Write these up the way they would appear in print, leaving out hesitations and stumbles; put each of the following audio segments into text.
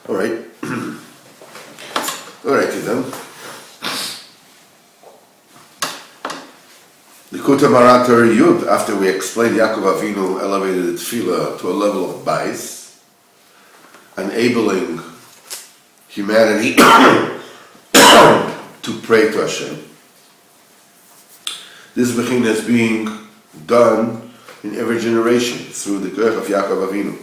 All right. All right, then. Likutei Moharan Yud, after we explained Yaakov Avinu elevated the tefillah to a level of bais, enabling humanity to pray to Hashem. This became as being done in every generation through the Kerch of Yaakov Avinu.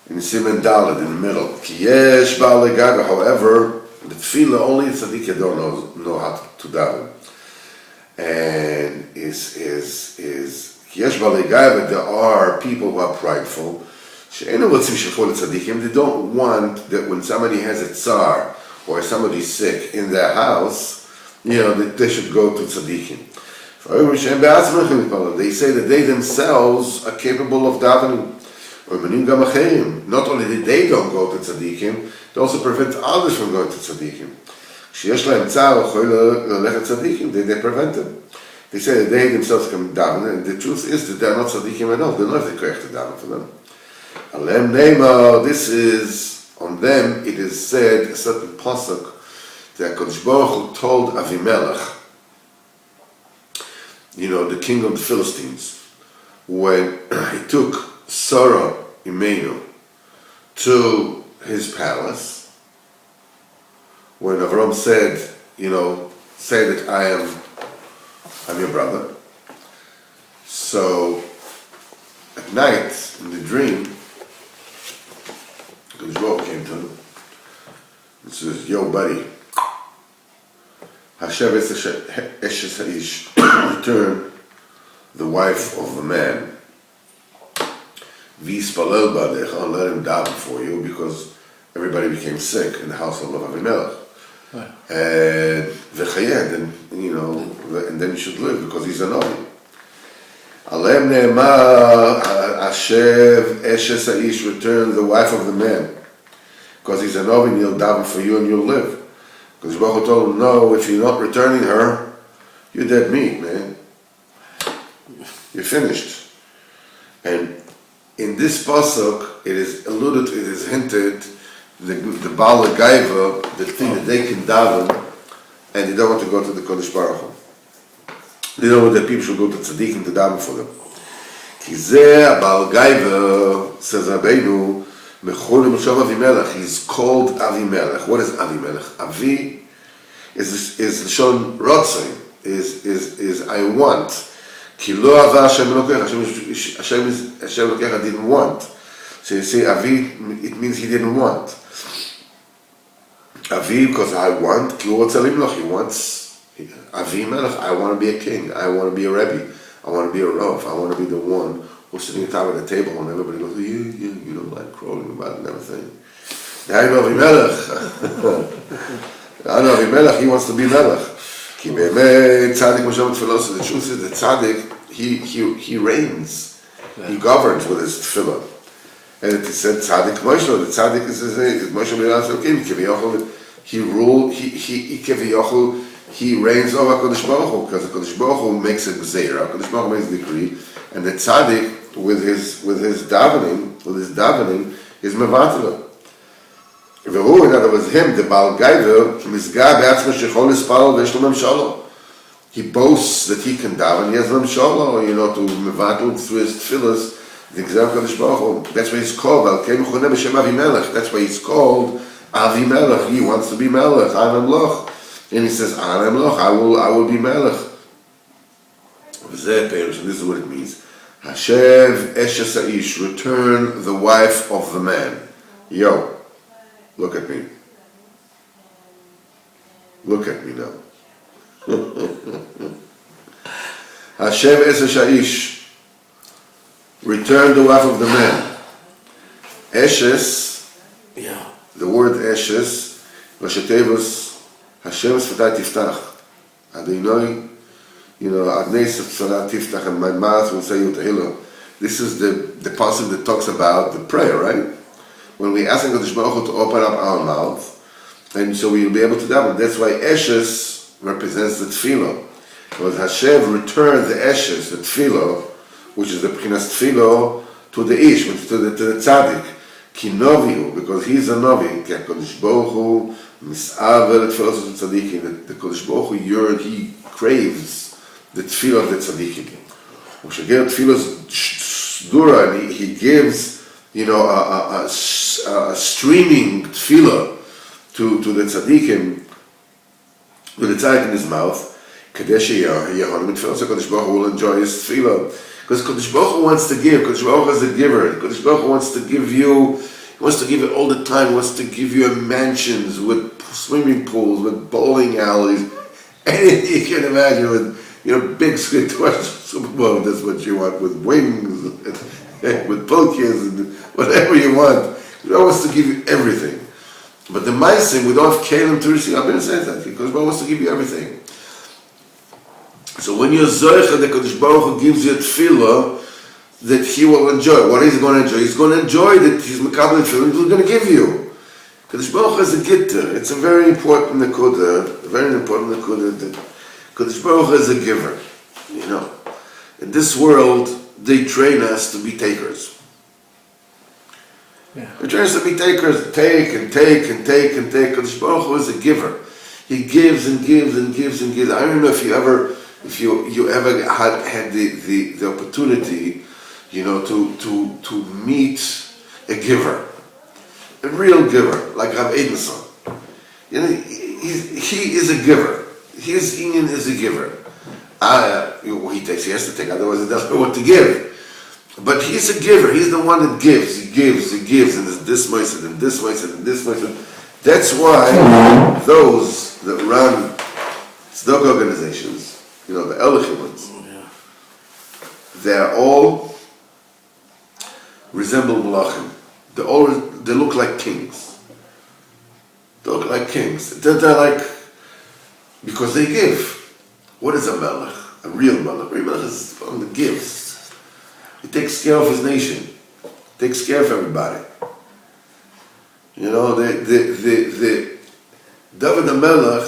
In Siman Daled, in the middle. Ki yesh ba'alei gaga, however, the tefillah only tzaddik don't know how to daven. And is yesh ba'alei gaga, there are people who are prideful. She'enu rotzim shilchu letzaddikim. They don't want that when somebody has a tsar or somebody's sick in their house, that they should go to tzaddikim. They say that they themselves are capable of davening. Not only that they don't go to tzaddikim, they also prevent others from going to tzaddikim. They prevent them. They say that they themselves can daven, and the truth is that they're not tzaddikim at all. They don't have the correct to daven for them. Alem Neima, this is on them. It is said a certain pasuk that Kodesh Baruch Hu told Avimelech, the king of the Philistines, when he took Sarah Imenu to his palace, when Avram said, say that I'm your brother. So at night in the dream, Kodesh Baruch Hu came to him and says, "Yo, buddy, Hashem eshes ha'ish, return the wife of the man. V'yispalel ba'adecha, and let him daven for you, because everybody became sick in the household of Avimelech. Right. And v'chayed, and then he should live because he's a novi. Alem ne'emar, Hashem eshes ha'ish, return the wife of the man, because he's a novi, and he'll daven for you and you'll live." Because Baruch Hu told him, "No, if you're not returning her, you're dead meat, man. You're finished." And in this pasuk, it is alluded, it is hinted, the Baal Gaiva, the thing that they can daven, and they don't want to go to the Kodesh Baruch Hu. They don't want that people should go to tzaddikim to daven for them. Ki zeh Baal Gaiva, says Rabbeinu, he's called Avimelech. What is Avimelech? Avi is Lashon Rotzei, is I want. Ki lo ava Hashem Elokecha. Hashem Elokecha didn't want. So you say Avi, it means he didn't want. Avi, because I want. Ki lo rotze limloch. He wants. Avimelech, I want to be a king. I want to be a rebbe. I want to be a rav. I want to be the one who's sitting at the top of the table and everybody goes, you don't like crawling about and everything. I know Avimelech, he wants to be Melech. Ki be'emei tzaddik moshe b'tfilah. So the truth is that tzaddik, he reigns, he governs with his tefillah. And it is said tzaddik Moshe, the tzaddik is Moshe b'nei Elokim, he ruled, he reigns over Kodesh Baruch Hu, because the Kodesh Baruch Hu makes a gzeira, Kodesh Baruch Hu makes a decree, and the tzaddik with his davening is mevatela. V'hu, in other words, him, the Baal Gaiva, mizgah be'atzma shechol ispal v'yesh lo memshalo. He boasts that he can daven, he has memshalo, to mevatel through his tefillas, the gzeira Kodesh Baruch Hu. That's why he's called Al Kei Mechoneh b'Shem Avimelech. That's why he's called Avimelech. He wants to be Melech, Anam Loch. And he says, Anam Loch, I will be Melech. This is what it means. Hashem eshes ha'ish, return the wife of the man. Yo, look at me. Look at me now. Hashem eshes ha'ish, return the wife of the man. Eshes, the word eshes, Lashetevos, Hashem sfatai tiftach. Adonai, Adnei sfatai tiftach, and my mouth will say Yutahilo. This is the passage that talks about the prayer, right? When we ask Kodesh Baruch Hu to open up our mouth, and so we'll be able to daven. That's why Eshes represents the tefillah. Because Hashem returned the Eshes, the tefillah, which is the B'chinas tefillah, to the Ish, to the tzaddik. Kinoviu, because he's a Novi, Ki HaKadosh Baruch Hu Mis'aver Tfilos of the Tzaddikim, the Kadosh Baruch Hu yearns, he craves the Tfilah of the Tzaddikim. U'shagir Tfilos Sdura, and he gives, a streaming Tfilah to the Tzaddikim, with the tzaddik in his mouth, Kadesh Yehonim Tfilos, so Kadosh Baruch Hu will enjoy his Tfilah. Because Kadosh Baruch Hu wants to give. Kadosh Baruch Hu is a giver. Kadosh Baruch Hu wants to give you. He wants to give it all the time. He wants to give you mansions with swimming pools, with bowling alleys, anything you can imagine. With big screen Super Bowl. That's what you want, with wings, with polkas, and whatever you want. He wants to give you everything. But the Maisim, we don't have Kalim to receive. I'm going to say that because God wants to give you everything. So when you're Zoycha, the Kadosh Baruch Hu gives you a tefillah that he will enjoy. What is he going to enjoy? He's going to enjoy that he's Makabel tefillah he's going to give you. Kadosh Baruch Hu is a gitter. It's a very important nekuda, that Kadosh Baruch Hu is a giver. In this world, they train us to be takers. Yeah. They train us to be takers, take and take and take and take. Kadosh Baruch Hu is a giver. He gives and gives and gives and gives. I don't know if you ever had the opportunity, to meet a giver, a real giver, like Rav Edenson. He is a giver. His Inyan is a giver. He has to take, otherwise he doesn't know what to give. But he's a giver. He's the one that gives. He gives, and there's this much and this much and this much. That's why those that run tzedakah organizations, the Elohim ones, they're all resemble Malachim. They look like kings. They look like kings. They're like, because they give. What is a melech? A real melech? A real melech is one that gives. He takes care of his nation. Takes care of everybody. The David HaMelech,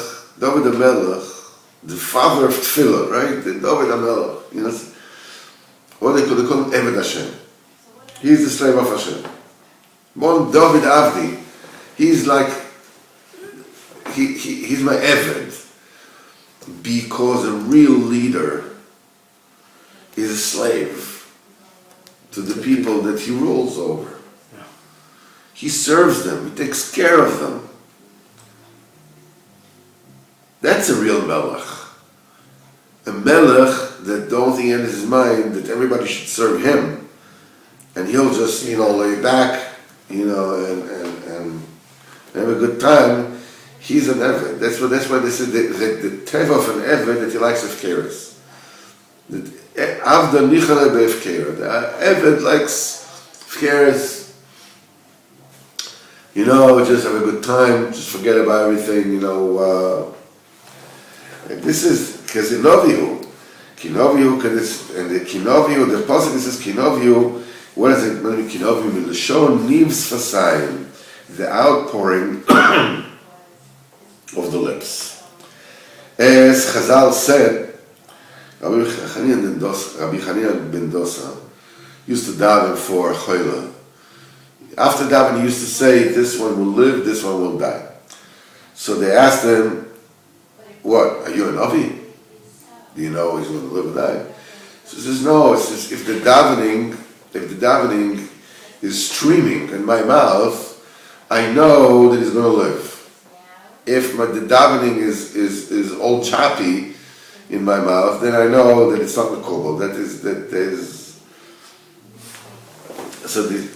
the father of Tefillah, right? The David HaMelech, what they call him Eved Hashem. He's the slave of Hashem. One David Avdi, he's like, he's my Eved, because a real leader is a slave to the people that he rules over. He serves them, he takes care of them. That's a real melech. A melech that the only thing in his mind that everybody should serve him, and he'll just lay back, and have a good time. He's an eved. That's why they said that the teva of an eved that he likes efkeres. Avda nichale beefkera. The eved likes efkeres. Just have a good time, just forget about everything, this is Kinoviu, and the Kinoviu, the pasuk says Kinoviu, what is it? Kinoviu, Milashon Nivs Fasayim, the outpouring of the lips. As Chazal said, Rabbi Chanina ben Dosa used to daven for Choila. After davening, he used to say, this one will live, this one will die. So they asked him, what, are you an Navi? Do you know he's going to live or die? So he says, no, it's just, if the davening is streaming in my mouth, I know that he's going to live. If the davening is all choppy in my mouth, then I know that it's not Mekubal. That is. So the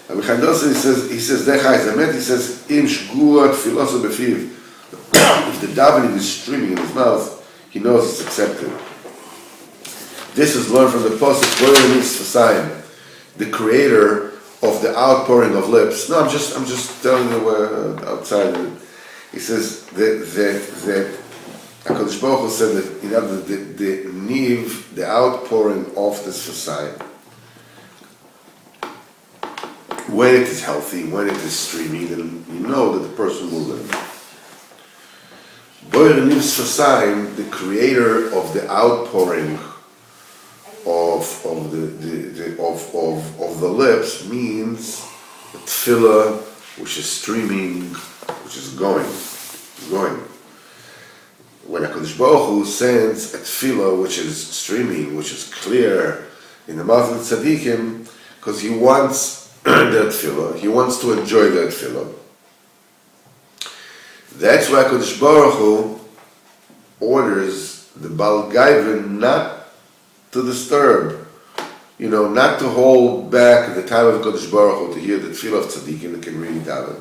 Rabbi Chandosa, he says, he says, Im shguat filoso befiv. If the davening is streaming in his mouth, he knows it's accepted. This is learned from the pasuk Fasayim, the creator of the outpouring of lips. No, I'm just telling you outside. He says that HaKadosh Baruch Hu said that the niv, the outpouring of this Fasayim, when it is healthy, when it is streaming, then you know that the person will live. Boyer Nivs Fasayim, the creator of the outpouring of the lips, means tefillah. tefillah which is streaming, which is going. When HaKadosh Baruch Hu sends a tefillah which is streaming, which is clear in the mouth of the tzaddikim, because he wants that tefillah, he wants to enjoy that tefillah. That's why HaKadosh Baruch Hu orders the Baal Gaiven not to disturb, not to hold back the time of HaKadosh Baruch Hu to hear the tefillah of tzaddikim that can really daven.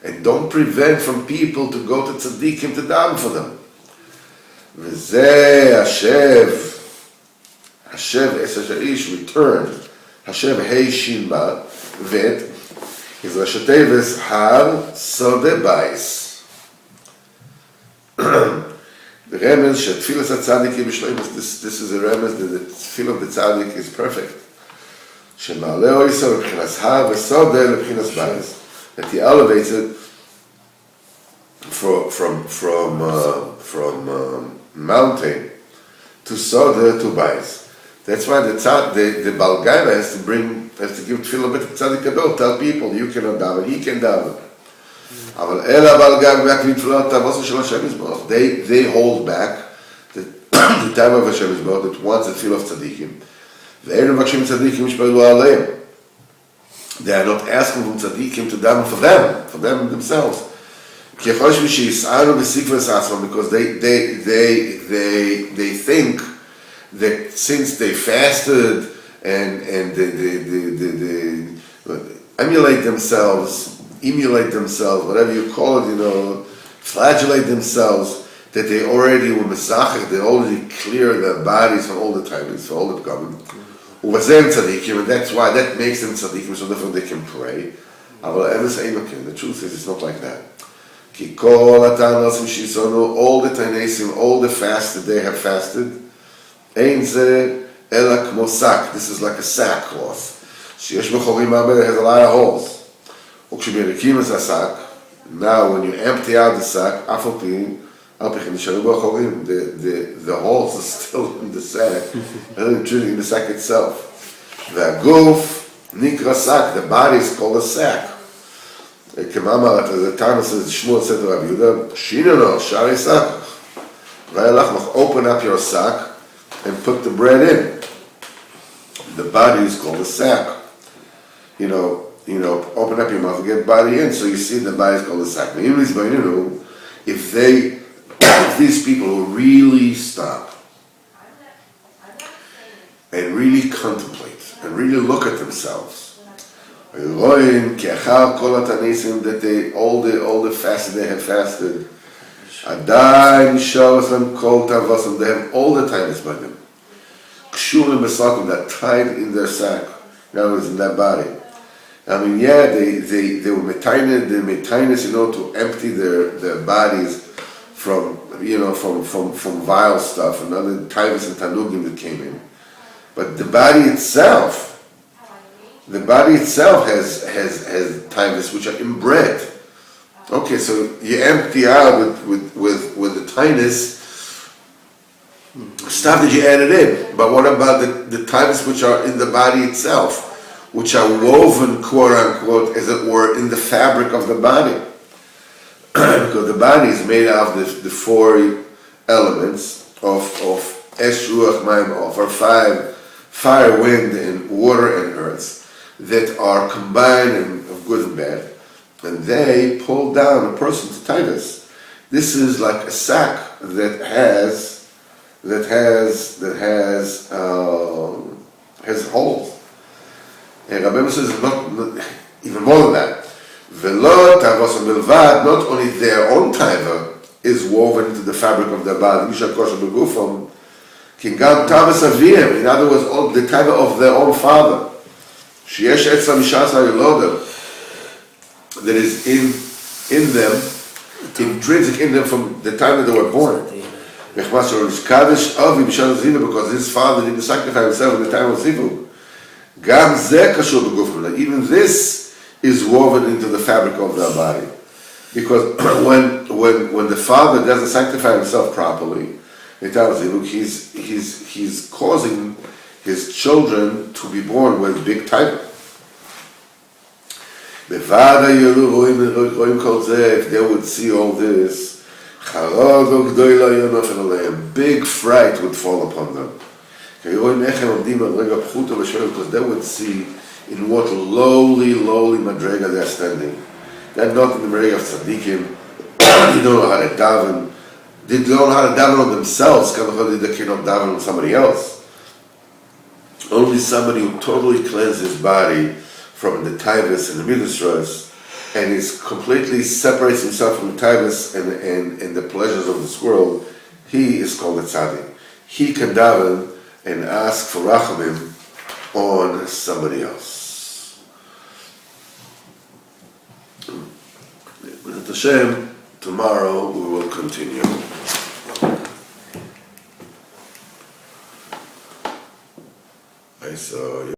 And don't prevent from people to go to tzaddikim to daven for them. וזה השב עשר האיש return, השב ה' שין בה, ות, is ראשי תיבס הר שדה בייס. The remez שתפילת הצדיק היא בשלמות, this is a remez that the tefillah of the tzaddik is perfect. שמעלה אויסו מבחינת הר ושדה לבחינת בייס. That he elevates it from mountain to Soda to Bais. That's why the Baal Gaiva has to give tefillah bet tzaddik gadol, tell people you cannot daven, he can daven. אבל אל הבעל גaiva והקביל תפילת תבוסו של השם יזבח. They hold back the time of השם יזבח that wants the tefillah of tzaddikim. ואין מבקשים tzaddikim ישפלו עליהם. They are not asking from tzaddikim to daven for them themselves. Because they think that since they fasted and they emulate themselves, whatever you call it, flagellate themselves, that they already were mesachach, they already clear their bodies from all the titles, from all the common. And that's why that makes them tzaddikim, so therefore they can pray. The truth is, it's not like that. All the tainesim, all the fast that they have fasted, this is like a sackcloth. It has a lot of holes. Now when you empty out the sack, the holes are still in the sack, and in the sack itself. The body is called a sack. כמאמר, the Tana says, Shmuel said to Rabbi Yehuda, Shinano, Shari Sak. Open up your sack and put the bread in. The body is called a sack. Open up your mouth and get the body in, so you see the body is called a sack. If these people who really stop and really contemplate and really look at themselves, that they all the fasting they have fasted, they have all the time by them. That tied in their sack, in other words, in that body. They were metainis, to empty their bodies from vile stuff and other tivus and tanugim that came in. But the body itself has tivus which are inbred. Okay, so you empty out with the tinus stuff that you added in. But what about the tivus which are in the body itself, which are woven, quote unquote, as it were, in the fabric of the body? Because the body is made out of the four elements of esh, ruach, mayim, or fire, wind, and water and earth, that are combined of good and bad, and they pull down a person's tivus. This is like a sack that has holes. And Rabbi says not even more than that. Not only their own taiva is woven into the fabric of their body. In other words, all the taiva of their own father. That is in them, intrinsic in them from the time that they were born. Because his father didn't sacrifice himself in the time of Zivug. Even this is woven into the fabric of their body. Because when the father doesn't sanctify himself properly, he's causing his children to be born with big type. בוועד היו רואים כל זה, if they would see all this, חרוגו גדול היו נופל עליהם, big fright would fall upon them. כי רואים איך הם עומדים על רגע פחותו ושואל, because they would see in what lowly madrega they are standing. They're not in the madrega of tzaddikim, they don't know how to daven, they don't know how to daven on themselves, they cannot daven on somebody else. Only somebody who totally cleanses his body from the taivas and the midusras, and is completely separates himself from the taivas and the pleasures of this world, he is called a tzaddik. He can daven and ask for rachamim on somebody else. With Hashem, tomorrow we will continue. I saw you.